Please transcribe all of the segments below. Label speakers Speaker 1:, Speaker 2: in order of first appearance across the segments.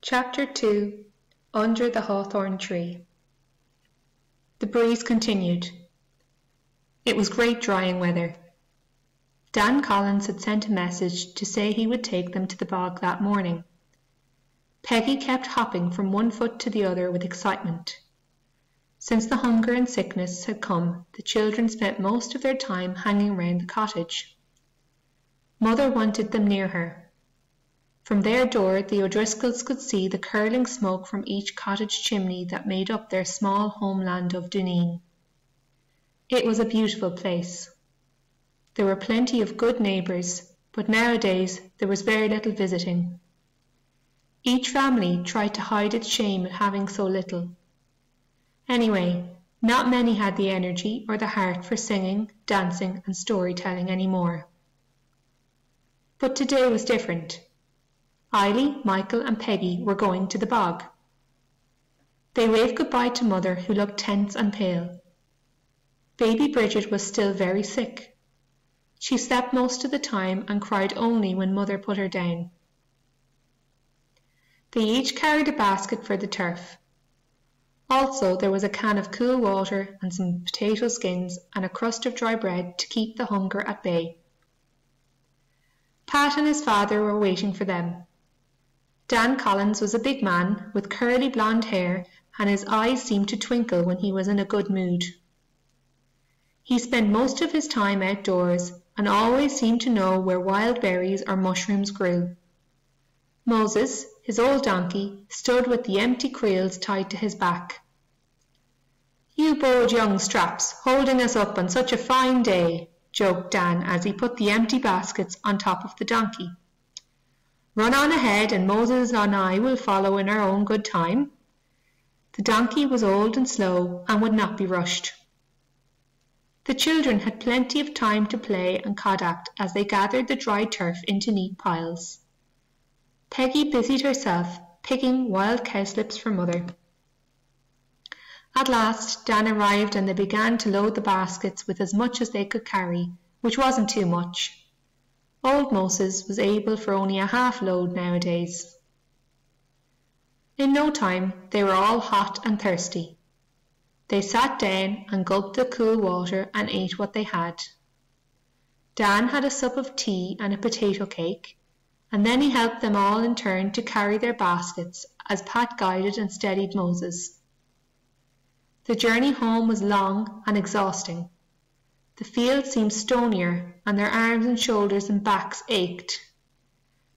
Speaker 1: Chapter 2 Under the Hawthorn Tree. The breeze continued. It was great drying weather. Dan Collins had sent a message to say he would take them to the bog that morning. Peggy kept hopping from one foot to the other with excitement. Since the hunger and sickness had come, the children spent most of their time hanging round the cottage. Mother wanted them near her. From their door the O'Driscolls could see the curling smoke from each cottage chimney that made up their small homeland of Duneen. It was a beautiful place. There were plenty of good neighbours, but nowadays there was very little visiting. Each family tried to hide its shame at having so little. Anyway, not many had the energy or the heart for singing, dancing and storytelling anymore. But today was different. Eily, Michael and Peggy were going to the bog. They waved goodbye to Mother, who looked tense and pale. Baby Bridget was still very sick. She slept most of the time and cried only when Mother put her down. They each carried a basket for the turf. Also there was a can of cool water and some potato skins and a crust of dry bread to keep the hunger at bay. Pat and his father were waiting for them. Dan Collins was a big man with curly blonde hair, and his eyes seemed to twinkle when he was in a good mood. He spent most of his time outdoors and always seemed to know where wild berries or mushrooms grew. Moses, his old donkey, stood with the empty creels tied to his back. "You bold young straps, holding us up on such a fine day," joked Dan as he put the empty baskets on top of the donkey. "Run on ahead and Moses and I will follow in our own good time." The donkey was old and slow and would not be rushed. The children had plenty of time to play and kodak as they gathered the dry turf into neat piles. Peggy busied herself picking wild cowslips for Mother. At last Dan arrived and they began to load the baskets with as much as they could carry, which wasn't too much. Old Moses was able for only a half load nowadays. In no time they were all hot and thirsty. They sat down and gulped the cool water and ate what they had. Dan had a sup of tea and a potato cake, and then he helped them all in turn to carry their baskets as Pat guided and steadied Moses. The journey home was long and exhausting. The field seemed stonier and their arms and shoulders and backs ached.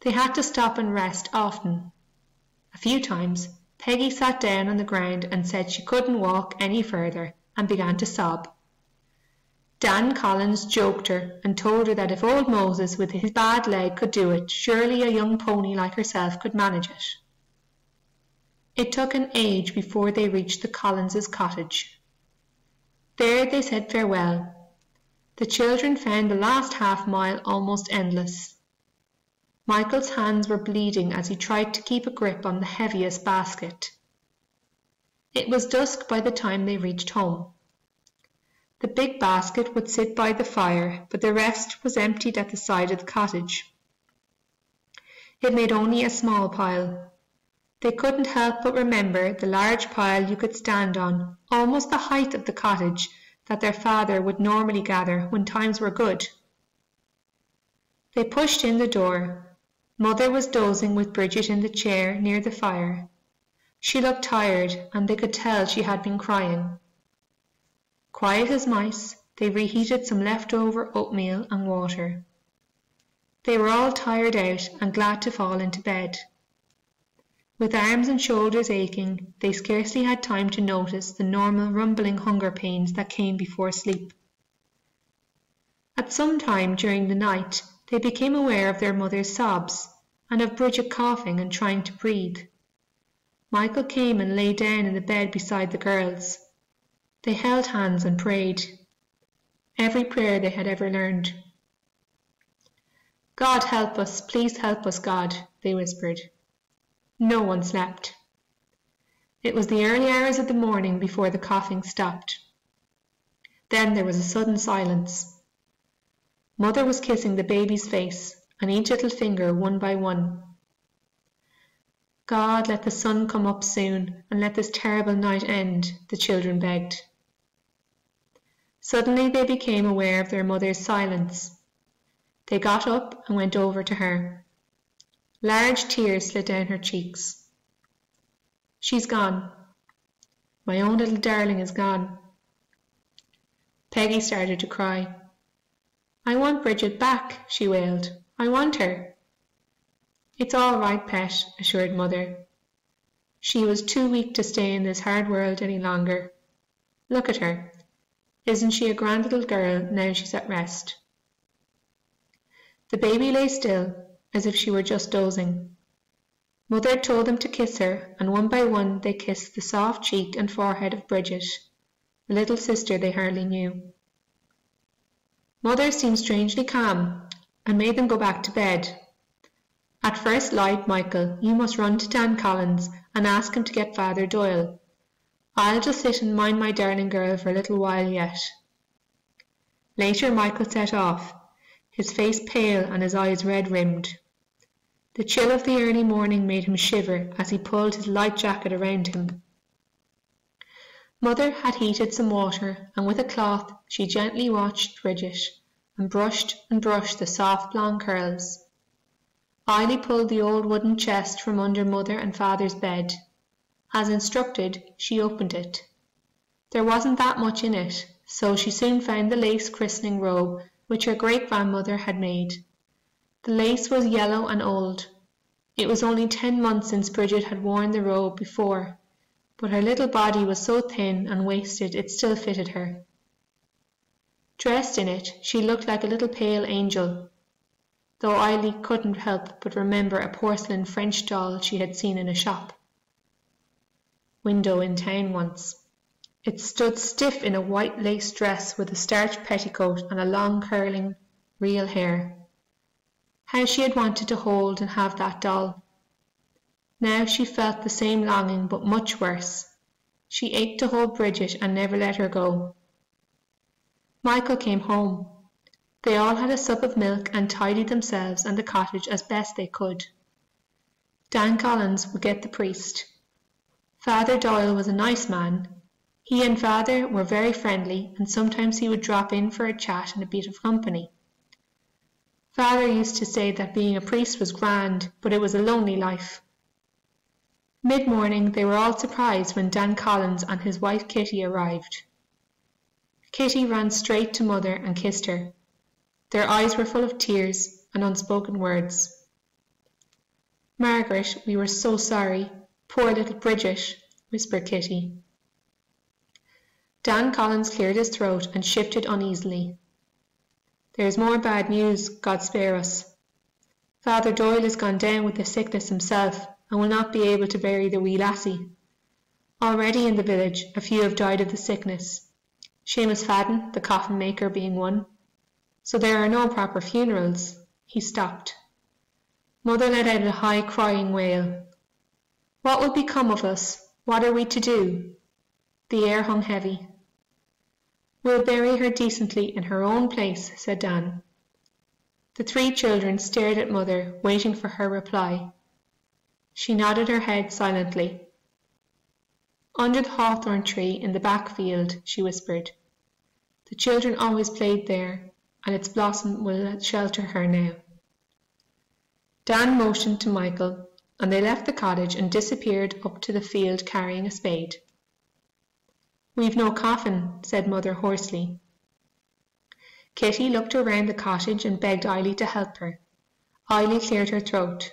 Speaker 1: They had to stop and rest often. A few times Peggy sat down on the ground and said she couldn't walk any further and began to sob. Dan Collins joked her and told her that if old Moses with his bad leg could do it, surely a young pony like herself could manage it. It took an age before they reached the Collinses' cottage. There they said farewell. The children found the last half-mile almost endless. Michael's hands were bleeding as he tried to keep a grip on the heaviest basket. It was dusk by the time they reached home. The big basket would sit by the fire, but the rest was emptied at the side of the cottage. It made only a small pile. They couldn't help but remember the large pile you could stand on, almost the height of the cottage, that their father would normally gather when times were good. They pushed in the door. Mother was dozing with Bridget in the chair near the fire. She looked tired, and they could tell she had been crying. Quiet as mice, they reheated some leftover oatmeal and water. They were all tired out and glad to fall into bed. With arms and shoulders aching, they scarcely had time to notice the normal rumbling hunger pains that came before sleep. At some time during the night, they became aware of their mother's sobs, and of Bridget coughing and trying to breathe. Michael came and lay down in the bed beside the girls. They held hands and prayed. Every prayer they had ever learned. "God help us, please help us, God," they whispered. No one slept. It was the early hours of the morning before the coughing stopped. Then there was a sudden silence. Mother was kissing the baby's face, and each little finger one by one. God, let the sun come up soon, and let this terrible night end, the children begged. Suddenly they became aware of their mother's silence. They got up and went over to her. Large tears slid down her cheeks. She's gone. My own little darling is gone. Peggy started to cry. I want Bridget back, she wailed. I want her. It's all right, pet, assured Mother. She was too weak to stay in this hard world any longer. Look at her. Isn't she a grand little girl now she's at rest? The baby lay still, as if she were just dozing. Mother told them to kiss her, and one by one they kissed the soft cheek and forehead of Bridget, the little sister they hardly knew. Mother seemed strangely calm, and made them go back to bed. At first light, Michael, you must run to Dan Collins and ask him to get Father Doyle. I'll just sit and mind my darling girl for a little while yet. Later Michael set off, his face pale and his eyes red-rimmed. The chill of the early morning made him shiver as he pulled his light jacket around him. Mother had heated some water, and with a cloth she gently washed Bridget and brushed the soft blonde curls. Eily pulled the old wooden chest from under Mother and Father's bed. As instructed, she opened it. There wasn't that much in it, so she soon found the lace christening robe which her great-grandmother had made. The lace was yellow and old. It was only 10 months since Bridget had worn the robe before, but her little body was so thin and wasted it still fitted her. Dressed in it, she looked like a little pale angel, though Eily couldn't help but remember a porcelain French doll she had seen in a shop window in town once. It stood stiff in a white lace dress with a starched petticoat and a long curling real hair. How she had wanted to hold and have that doll. Now she felt the same longing, but much worse. She ached to hold Bridget and never let her go. Michael came home. They all had a sup of milk and tidied themselves and the cottage as best they could. Dan Collins would get the priest. Father Doyle was a nice man. He and Father were very friendly, and sometimes he would drop in for a chat and a bit of company. Father used to say that being a priest was grand, but it was a lonely life. Mid-morning they were all surprised when Dan Collins and his wife Kitty arrived. Kitty ran straight to Mother and kissed her. Their eyes were full of tears and unspoken words. Margaret, we were so sorry. Poor little Bridget, whispered Kitty. Dan Collins cleared his throat and shifted uneasily. There's more bad news, God spare us. Father Doyle has gone down with the sickness himself and will not be able to bury the wee lassie. Already in the village a few have died of the sickness, Seamus Fadden, the coffin maker, being one. So there are no proper funerals. He stopped. Mother let out a high crying wail. What will become of us? What are we to do? The air hung heavy. We'll bury her decently in her own place, said Dan. The 3 children stared at Mother, waiting for her reply. She nodded her head silently. Under the hawthorn tree in the back field, she whispered. The children always played there, and its blossom will shelter her now. Dan motioned to Michael, and they left the cottage and disappeared up to the field carrying a spade. We've no coffin, said Mother hoarsely. Kitty looked around the cottage and begged Eily to help her. Eily cleared her throat.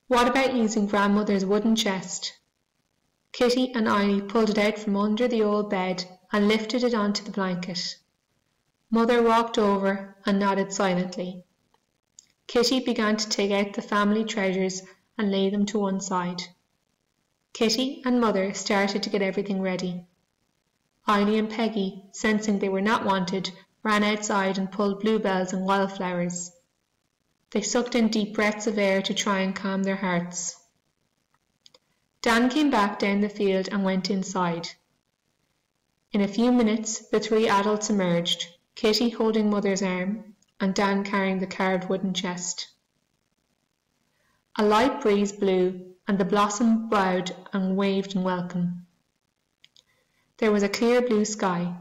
Speaker 1: What about using Grandmother's wooden chest? Kitty and Eily pulled it out from under the old bed and lifted it onto the blanket. Mother walked over and nodded silently. Kitty began to take out the family treasures and lay them to one side. Kitty and Mother started to get everything ready. Eily and Peggy, sensing they were not wanted, ran outside and pulled bluebells and wildflowers. They sucked in deep breaths of air to try and calm their hearts. Dan came back down the field and went inside. In a few minutes the 3 adults emerged, Kitty holding Mother's arm and Dan carrying the carved wooden chest. A light breeze blew, and the blossom bowed and waved in welcome. There was a clear blue sky.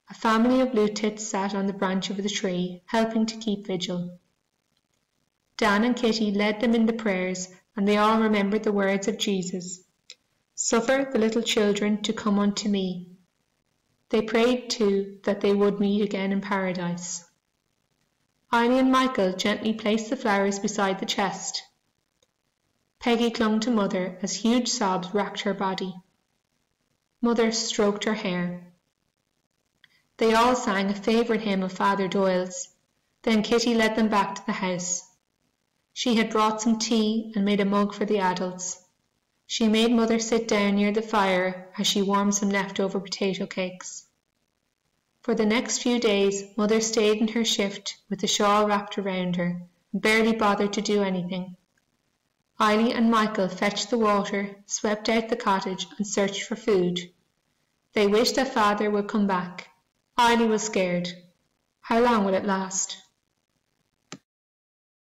Speaker 1: A family of blue tits sat on the branch of the tree, helping to keep vigil. Dan and Kitty led them in the prayers, and they all remembered the words of Jesus. Suffer the little children to come unto me. They prayed too that they would meet again in paradise. Eileen and Michael gently placed the flowers beside the chest. Peggy clung to Mother as huge sobs racked her body. Mother stroked her hair. They all sang a favourite hymn of Father Doyle's. Then Kitty led them back to the house. She had brought some tea and made a mug for the adults. She made Mother sit down near the fire as she warmed some leftover potato cakes. For the next few days, Mother stayed in her shift with the shawl wrapped around her and barely bothered to do anything. Eileen and Michael fetched the water, swept out the cottage and searched for food. They wished that Father would come back. Eileen was scared. How long would it last?